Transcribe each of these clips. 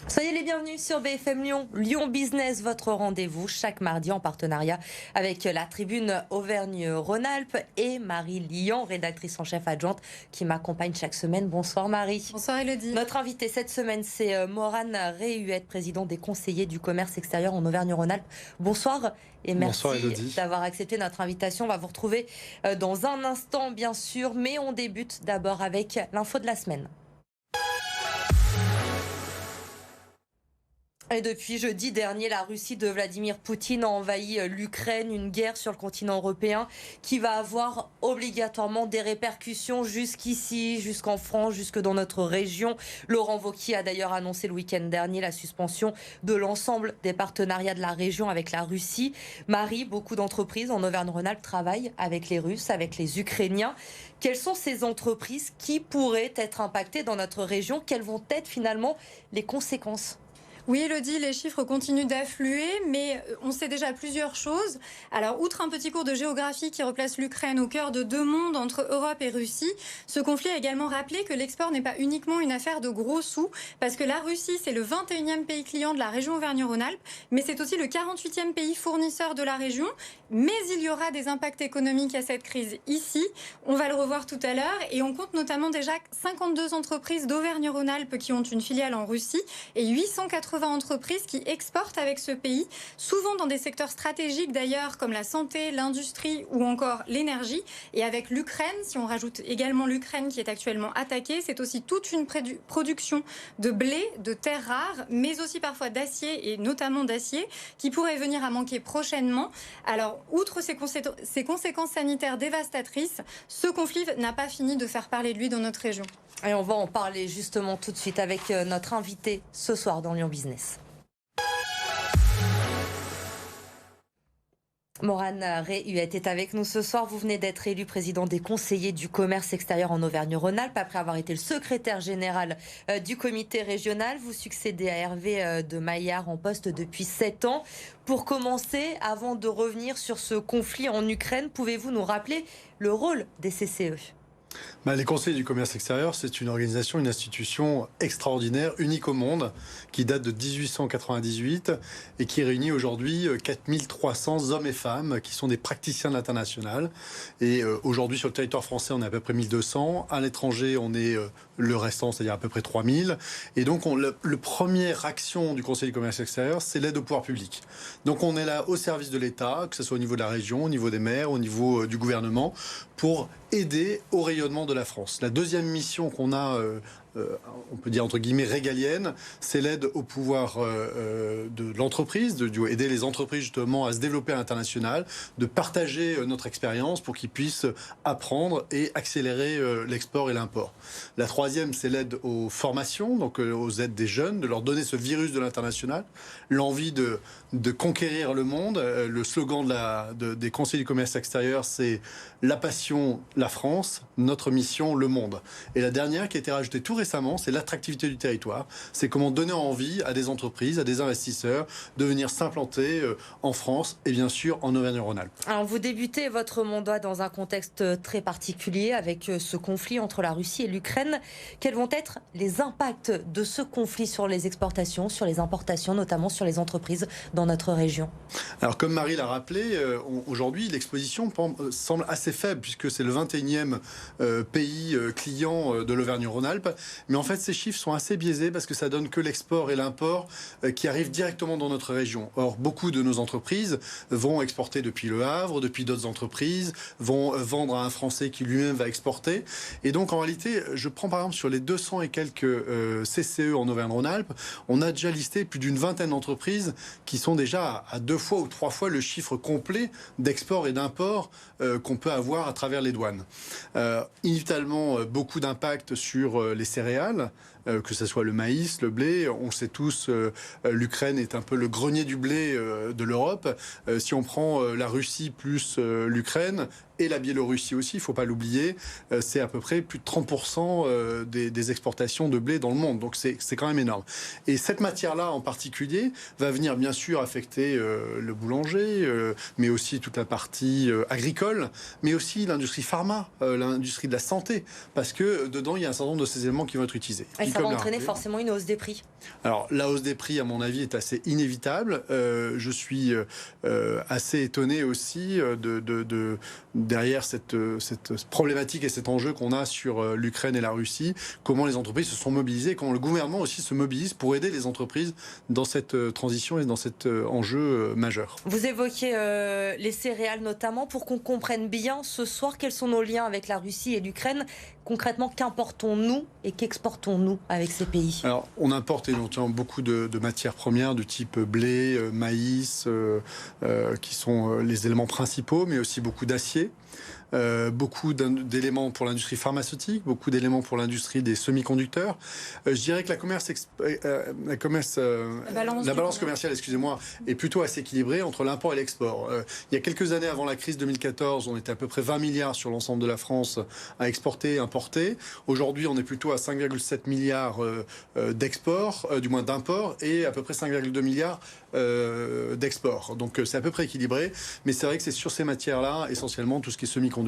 Soyez les bienvenus sur BFM Lyon, Lyon Business, votre rendez-vous chaque mardi en partenariat avec la Tribune Auvergne-Rhône-Alpes et Marie Lian, rédactrice en chef adjointe qui m'accompagne chaque semaine. Bonsoir Marie. Bonsoir Elodie. Notre invité cette semaine, c'est Morane Réhuette, président des conseillers du commerce extérieur en Auvergne-Rhône-Alpes. Bonsoir et merci d'avoir accepté notre invitation. On va vous retrouver dans un instant bien sûr, mais on débute d'abord avec l'info de la semaine. Et depuis jeudi dernier, la Russie de Vladimir Poutine a envahi l'Ukraine, une guerre sur le continent européen qui va avoir obligatoirement des répercussions jusqu'ici, jusqu'en France, jusque dans notre région. Laurent Wauquiez a d'ailleurs annoncé le week-end dernier la suspension de l'ensemble des partenariats de la région avec la Russie. Marie, beaucoup d'entreprises en Auvergne-Rhône-Alpes travaillent avec les Russes, avec les Ukrainiens. Quelles sont ces entreprises qui pourraient être impactées dans notre région? Quelles vont être finalement les conséquences? Oui, Elodie, les chiffres continuent d'affluer, mais on sait déjà plusieurs choses. Alors, outre un petit cours de géographie qui replace l'Ukraine au cœur de deux mondes entre Europe et Russie, ce conflit a également rappelé que l'export n'est pas uniquement une affaire de gros sous, parce que la Russie, c'est le 21e pays client de la région Auvergne-Rhône-Alpes, mais c'est aussi le 48e pays fournisseur de la région. Mais il y aura des impacts économiques à cette crise ici. On va le revoir tout à l'heure, et on compte notamment déjà 52 entreprises d'Auvergne-Rhône-Alpes qui ont une filiale en Russie et 880 entreprises qui exportent avec ce pays, souvent dans des secteurs stratégiques d'ailleurs comme la santé, l'industrie ou encore l'énergie. Et avec l'Ukraine, si on rajoute également l'Ukraine qui est actuellement attaquée, c'est aussi toute une production de blé, de terres rares, mais aussi parfois d'acier et notamment d'acier qui pourrait venir à manquer prochainement. Alors, outre ces conséquences sanitaires dévastatrices, ce conflit n'a pas fini de faire parler de lui dans notre région. Et on va en parler justement tout de suite avec notre invité ce soir dans Lyon Business. Morane Réhuette est avec nous ce soir. Vous venez d'être élu président des conseillers du commerce extérieur en Auvergne-Rhône-Alpes après avoir été le secrétaire général du comité régional. Vous succédez à Hervé de Maillard en poste depuis 7 ans. Pour commencer, avant de revenir sur ce conflit en Ukraine, pouvez-vous nous rappeler le rôle des CCE ? Les conseillers du commerce extérieur, c'est une organisation, une institution extraordinaire, unique au monde, qui date de 1898 et qui réunit aujourd'hui 4300 hommes et femmes qui sont des praticiens de l'international. Et aujourd'hui, sur le territoire français, on est à peu près 1200. À l'étranger, on est le restant, c'est-à-dire à peu près 3000. Et donc, le première action du conseil du commerce extérieur, c'est l'aide au pouvoir public. Donc, on est là au service de l'État, que ce soit au niveau de la région, au niveau des maires, au niveau du gouvernement, pour aider au rayonnement de la France. La deuxième mission qu'on a, on peut dire entre guillemets régalienne, c'est l'aide au pouvoir de l'entreprise, aider les entreprises justement à se développer à l'international, de partager notre expérience pour qu'ils puissent apprendre et accélérer l'export et l'import. La troisième, c'est l'aide aux formations, donc aux aides des jeunes, de leur donner ce virus de l'international, l'envie de conquérir le monde. Le slogan des conseillers du commerce extérieur, c'est la passion, la France, notre mission, le monde. Et la dernière qui a été rajoutée tout récemment, c'est l'attractivité du territoire. C'est comment donner envie à des entreprises, à des investisseurs de venir s'implanter en France et bien sûr en Auvergne-Rhône-Alpes. Alors vous débutez votre mandat dans un contexte très particulier avec ce conflit entre la Russie et l'Ukraine. Quels vont être les impacts de ce conflit sur les exportations, sur les importations, notamment sur les entreprises dans notre région? Alors comme Marie l'a rappelé, aujourd'hui l'exposition semble assez faible puisque c'est le 21e pays client de l'Auvergne-Rhône-Alpes. Mais en fait, ces chiffres sont assez biaisés parce que ça donne que l'export et l'import qui arrivent directement dans notre région. Or, beaucoup de nos entreprises vont exporter depuis Le Havre, depuis d'autres entreprises, vont vendre à un Français qui lui-même va exporter. Et donc, en réalité, je prends par exemple sur les 200 et quelques CCE en Auvergne-Rhône-Alpes, on a déjà listé plus d'une vingtaine d'entreprises qui sont déjà à 2 fois ou 3 fois le chiffre complet d'export et d'import qu'on peut avoir à travers les douanes. Inévitablement, beaucoup d'impact sur les céréales, que ce soit le maïs, le blé. On le sait tous, l'Ukraine est un peu le grenier du blé de l'Europe. Si on prend la Russie plus l'Ukraine, et la Biélorussie aussi, il ne faut pas l'oublier, c'est à peu près plus de 30% des exportations de blé dans le monde. Donc c'est quand même énorme. Et cette matière-là en particulier va venir bien sûr affecter le boulanger, mais aussi toute la partie agricole, mais aussi l'industrie pharma, l'industrie de la santé, parce que dedans il y a un certain nombre de ces éléments qui vont être utilisés. Et ça va entraîner forcément une hausse des prix. Alors la hausse des prix, à mon avis, est assez inévitable. Je suis assez étonné aussi derrière cette problématique et cet enjeu qu'on a sur l'Ukraine et la Russie, comment les entreprises se sont mobilisées, comment le gouvernement aussi se mobilise pour aider les entreprises dans cette transition et dans cet enjeu majeur. Vous évoquez les céréales notamment, pour qu'on comprenne bien ce soir quels sont nos liens avec la Russie et l'Ukraine. Concrètement, qu'importons-nous et qu'exportons-nous avec ces pays? Alors, on importe éventuellement beaucoup de matières premières du type blé, maïs, qui sont les éléments principaux, mais aussi beaucoup d'acier. Beaucoup d'éléments pour l'industrie pharmaceutique, beaucoup d'éléments pour l'industrie des semi-conducteurs. Je dirais que la balance commerciale, excusez-moi, est plutôt assez équilibrée entre l'import et l'export. Il y a quelques années avant la crise 2014, on était à peu près 20 milliards sur l'ensemble de la France à exporter et importer. Aujourd'hui, on est plutôt à 5,7 milliards d'export, du moins d'import, et à peu près 5,2 milliards d'export. Donc c'est à peu près équilibré, mais c'est vrai que c'est sur ces matières-là, essentiellement tout ce qui est semi-conducteurs,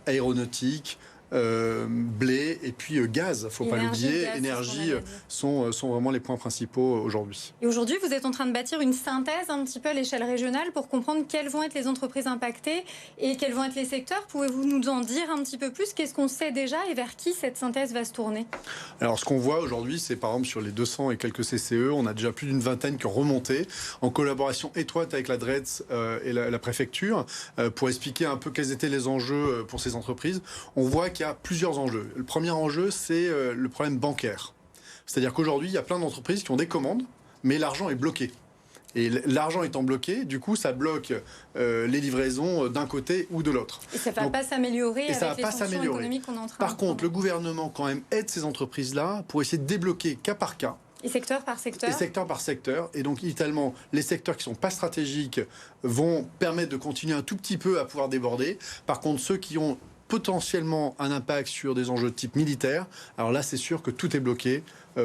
aéronautique, blé et puis gaz, il ne faut pas l'oublier, énergie sont vraiment les points principaux aujourd'hui. Et aujourd'hui, vous êtes en train de bâtir une synthèse un petit peu à l'échelle régionale pour comprendre quelles vont être les entreprises impactées et quels vont être les secteurs. Pouvez-vous nous en dire un petit peu plus? Qu'est-ce qu'on sait déjà et vers qui cette synthèse va se tourner? Alors ce qu'on voit aujourd'hui, c'est par exemple sur les 200 et quelques CCE, on a déjà plus d'une vingtaine qui ont remonté en collaboration étroite avec la DREETS et la préfecture pour expliquer un peu quels étaient les enjeux pour ces entreprises. On voit qu'il y a plusieurs enjeux. Le premier enjeu, c'est le problème bancaire. C'est-à-dire qu'aujourd'hui, il y a plein d'entreprises qui ont des commandes, mais l'argent est bloqué. Et l'argent étant bloqué, du coup, ça bloque les livraisons d'un côté ou de l'autre. Et ça ne va pas s'améliorer avec les sanctions économiques qu'on est en train de Par contre, le gouvernement, quand même, aide ces entreprises-là pour essayer de débloquer cas par cas. Et secteur par secteur. Et secteur par secteur. Et donc, littéralement, les secteurs qui ne sont pas stratégiques vont permettre de continuer un tout petit peu à pouvoir déborder. Par contre, ceux qui ont potentiellement un impact sur des enjeux de type militaire, alors là, c'est sûr que tout est bloqué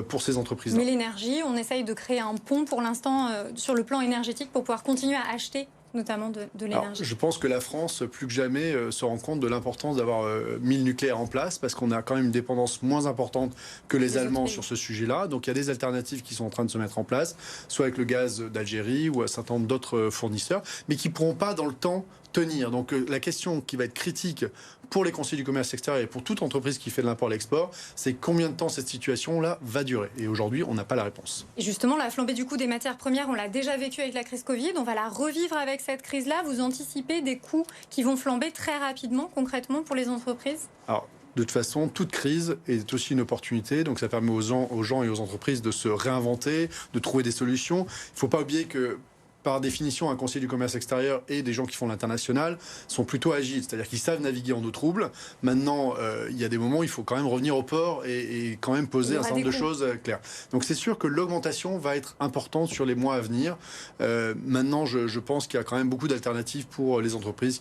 pour ces entreprises-là. Mais l'énergie, on essaye de créer un pont pour l'instant sur le plan énergétique pour pouvoir continuer à acheter notamment de l'énergie. Je pense que la France, plus que jamais, se rend compte de l'importance d'avoir mis le nucléaire en place, parce qu'on a quand même une dépendance moins importante que les Allemands sur ce sujet-là. Donc il y a des alternatives qui sont en train de se mettre en place, soit avec le gaz d'Algérie ou un certain nombre d'autres fournisseurs, mais qui ne pourront pas dans le temps tenir. Donc la question qui va être critique pour les conseillers du commerce extérieur et pour toute entreprise qui fait de l'import et l'export, c'est combien de temps cette situation-là va durer. Et aujourd'hui, on n'a pas la réponse. Et justement, la flambée du coût des matières premières, on l'a déjà vécu avec la crise Covid, on va la revivre avec cette crise-là. Vous anticipez des coûts qui vont flamber très rapidement, concrètement, pour les entreprises? Alors, de toute façon, toute crise est aussi une opportunité. Donc ça permet aux gens et aux entreprises de se réinventer, de trouver des solutions. Il ne faut pas oublier que par définition, un conseiller du commerce extérieur et des gens qui font l'international sont plutôt agiles, c'est-à-dire qu'ils savent naviguer en eau trouble. Maintenant, il y a des moments où il faut quand même revenir au port et quand même poser un certain nombre de choses claires. Donc c'est sûr que l'augmentation va être importante sur les mois à venir. Maintenant, je pense qu'il y a quand même beaucoup d'alternatives pour les entreprises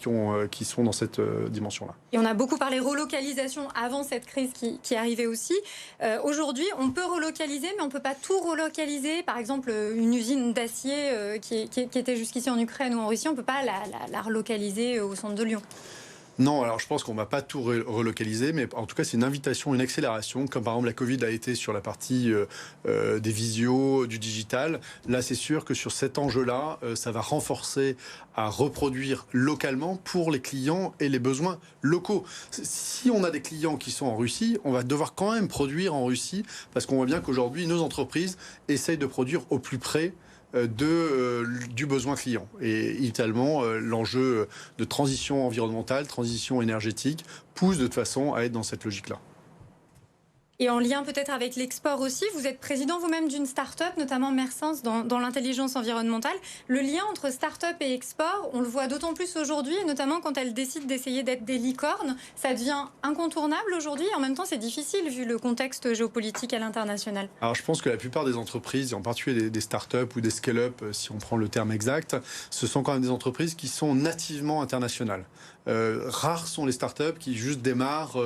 qui sont dans cette dimension-là. Et on a beaucoup parlé relocalisation avant cette crise qui arrivait aussi. Aujourd'hui, on peut relocaliser, mais on ne peut pas tout relocaliser. Par exemple, une usine d'acier qui était jusqu'ici en Ukraine ou en Russie, on ne peut pas la relocaliser au centre de Lyon. Non, alors je pense qu'on ne va pas tout relocaliser, mais en tout cas c'est une invitation, une accélération, comme par exemple la Covid a été sur la partie des visios, du digital. Là c'est sûr que sur cet enjeu-là, ça va renforcer à reproduire localement pour les clients et les besoins locaux. Si on a des clients qui sont en Russie, on va devoir quand même produire en Russie, parce qu'on voit bien qu'aujourd'hui nos entreprises essayent de produire au plus près du besoin client. Et idéalement, l'enjeu de transition environnementale, transition énergétique, pousse de toute façon à être dans cette logique-là. Et en lien peut-être avec l'export aussi, vous êtes président vous-même d'une start-up, notamment Mersens dans l'intelligence environnementale. Le lien entre start-up et export, on le voit d'autant plus aujourd'hui, et notamment quand elles décident d'essayer d'être des licornes. Ça devient incontournable aujourd'hui, et en même temps c'est difficile vu le contexte géopolitique à l'international. Alors je pense que la plupart des entreprises, et en particulier des start-up ou des scale-up, si on prend le terme exact, ce sont quand même des entreprises qui sont nativement internationales. Rares sont les startups qui juste démarrent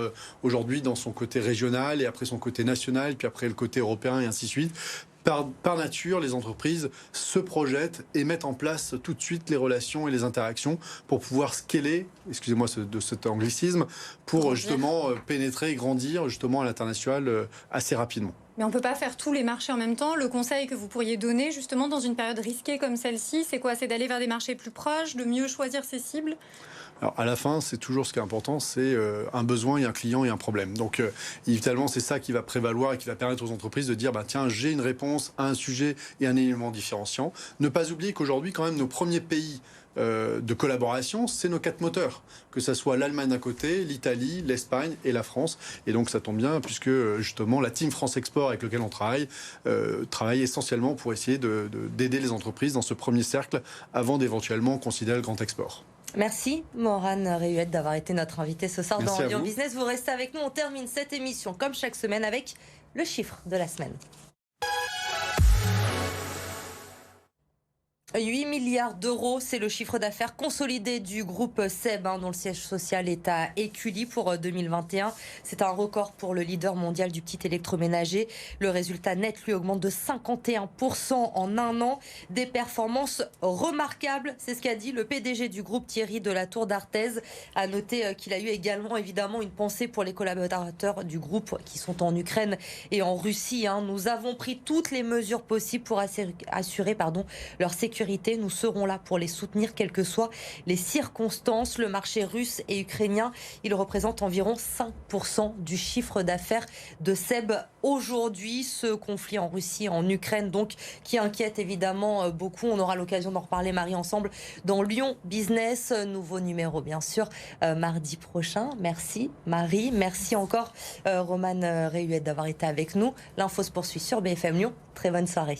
aujourd'hui dans son côté régional et après son côté national, puis après le côté européen et ainsi de suite. Par nature, les entreprises se projettent et mettent en place tout de suite les relations et les interactions pour pouvoir scaler, excusez-moi de cet anglicisme, pour justement pénétrer et grandir justement à l'international assez rapidement. Mais on ne peut pas faire tous les marchés en même temps. Le conseil que vous pourriez donner justement dans une période risquée comme celle-ci, c'est quoi? C'est d'aller vers des marchés plus proches, de mieux choisir ses cibles? Alors à la fin, c'est toujours ce qui est important, c'est un besoin, il y a un client et un problème. Donc évidemment, c'est ça qui va prévaloir et qui va permettre aux entreprises de dire tiens, j'ai une réponse à un sujet et un élément différenciant. Ne pas oublier qu'aujourd'hui, quand même, nos premiers pays de collaboration, c'est nos 4 moteurs, que ce soit l'Allemagne d'un côté, l'Italie, l'Espagne et la France. Et donc ça tombe bien puisque justement la Team France Export avec laquelle on travaille essentiellement pour essayer d'aider les entreprises dans ce premier cercle avant d'éventuellement considérer le grand export. Merci Morane Réhuette d'avoir été notre invitée ce soir Merci dans Lyon vous. Business. Vous restez avec nous, on termine cette émission comme chaque semaine avec le chiffre de la semaine. 8 milliards d'euros, c'est le chiffre d'affaires consolidé du groupe SEB, dont le siège social est à Écully pour 2021. C'est un record pour le leader mondial du petit électroménager. Le résultat net, lui, augmente de 51% en un an. Des performances remarquables, c'est ce qu'a dit le PDG du groupe, Thierry de la Tour d'Arthez. À noter qu'il a eu également, évidemment, une pensée pour les collaborateurs du groupe qui sont en Ukraine et en Russie. Nous avons pris toutes les mesures possibles pour assurer leur sécurité. Nous serons là pour les soutenir, quelles que soient les circonstances. Le marché russe et ukrainien, il représente environ 5% du chiffre d'affaires de SEB aujourd'hui. Ce conflit en Russie, en Ukraine, donc, qui inquiète évidemment beaucoup. On aura l'occasion d'en reparler, Marie, ensemble dans Lyon Business. Nouveau numéro, bien sûr, mardi prochain. Merci, Marie. Merci encore, Romane Réhuette, d'avoir été avec nous. L'info se poursuit sur BFM Lyon. Très bonne soirée.